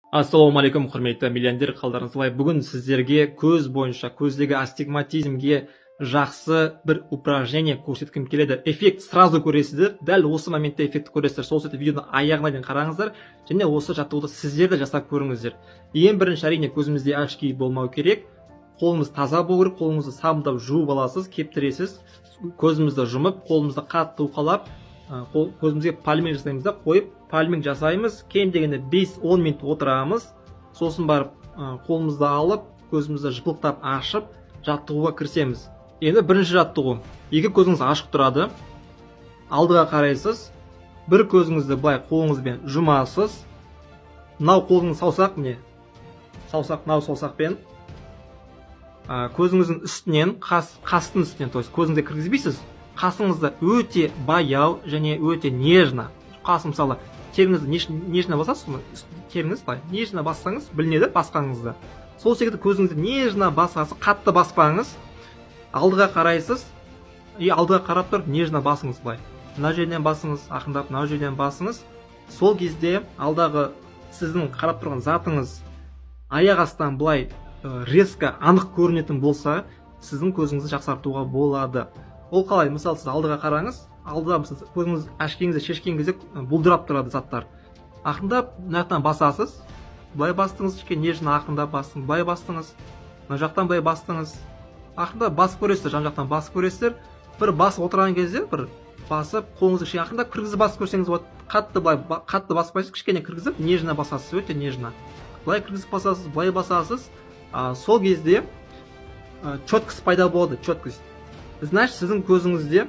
Ассалаумағалейкум, құрметті миллионер қалдарыңыз қалай. Бүгін сіздерге көз бойынша көздегі астигматизмге жақсы бір упражнение көрсеткім келеді. Эффект сразу көресіздер, дәл осы моментте эффектті көресіздер. Сол себепті видеоны аяғына дейін қараңыздар және осы жаттығуды сіздер де жасап көріңіздер. Ең бірінші әрине көзімізде очки болмау керек. Қолымыз таза болу керек, қолыңызды сабындап жуып аласыз, кептіресіз, көзімізді жұмып, қолымызды қатты уқалап, көзімізге пальминг жасаймыз да, қойып пальминг жасаймыз, кем дегенде 5-10 минут отырамыз, сосын барып қолымызды алып, көзімізді жыпылықтап ашып, жаттығуға кірісеміз. Енді бірінші жаттығу. Екі көзіңіз ашық тұрады, алдыға қарайсыз, бір көзіңізді былай қолыңызбен жұмасыз, мынау қолыңыз саусақ, міне саусақ, мынау саусақпен көзіңіздің үстінен, қастың үстінен, то есть көзіңізге кіргізбейсіз, қасыңызды өте баяу және өте нежно, қасы мысалы теріңізді нежно басасыз, теріңіз былай нежно бассаңыз білінеді басқаңызды. Сол секілді көзіңізді нежно басасыз, қатты баспаңыз, алдыға қарайсыз, алдыға қарап тұрып нежно басыңыз былай. Мына жерден басыңыз, ақырындап мына жерден басыңыз. Сол кезде алдағы сіздің қарап тұрған затыңыз аяқ астынан былай резко анық көрінетін болса, сіздің көзіңізді жақсартуға болады. Ол қалай? Мысалы, сіз алдыға қараңыз, алдыға көзіңіз ашкеңізді шешкен кезде бұлдырап тұрады заттар. Ақырындап мына жақтан басасыз, былай бастыңыз, кішкене нежно ақырындап бастыңыз, былай бастыңыз, мына жақтан былай бастыңыз. Ақырындап басып көресіздер, жан жақтан басып көресіздер. Бір басып отырған кезде бір басып, қолыңызды кішкене ақырындап кіргізіп басып көрсеңіз болады. Қатты баспайсыз, кішкене кіргізіп, нежно басасыз, өте нежно. Былай кіргізіп басасыз, былай басасыз. Сол кезде четкость пайда болады, четкость. Значит, сіздің көзіңізде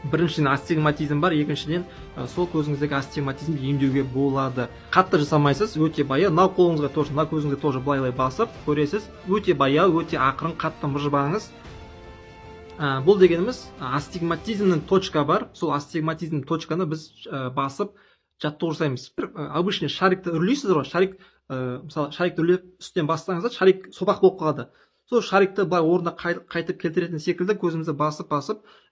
біріншіден астигматизм бар, екіншіден сол көзіңіздегі астигматизмді емдеуге болады. Қатты жасамайсыз, өте баяу, мына қолыңызға тоже, мына көзіңізге тоже былай басып көресіз, өте баяу, өте ақырын, қатты мыжбаңыз. Бұл дегеніміз астигматизмнің точка бар, сол астигматизм точканы біз басып жаттығу жасаймыз. Обычный шарикті үрлейсіз ғой, шарик, мысалы шарикті үрлеп үстінен бассаңыз, шарик сопақ болып қалады. Сол шарикті былай орнына қайтып келтіретін секілді көзімізді басып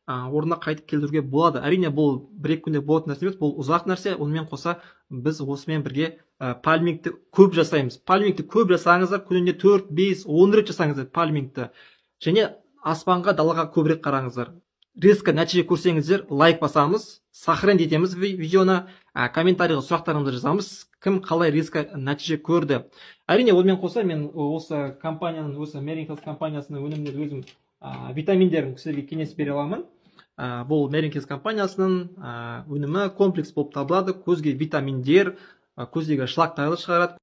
орнына қайтып келтіруге болады. Әрине бұл бір-екі күнде болатын нәрсе емес, бұл ұзақ нәрсе. Онымен қоса біз осымен бірге пальмингті көп жасаймыз. Пальмингті көп жасаңыздар, күніне 4, 5, 10 рет жасаңыздар пальмингті. Және аспанға, далаға көбірек қараңыздар. Резко нәтиже көрсеңіздер, лайк басамыз, сохранить етеміз видеоны, комментарийға сұрақтарыңызды жазамыз, кім қалай резко нәтиже көрді. Әрине, онымен қоса мен осы компанияның, осы Mering Health компаниясының өнімдері өзім витаминдерін сіздерге кеңес бере аламын. Бұл Mering Health компаниясының өнімі комплекс болып табылады, көзге витаминдер, көздегі шлактарды шығарады.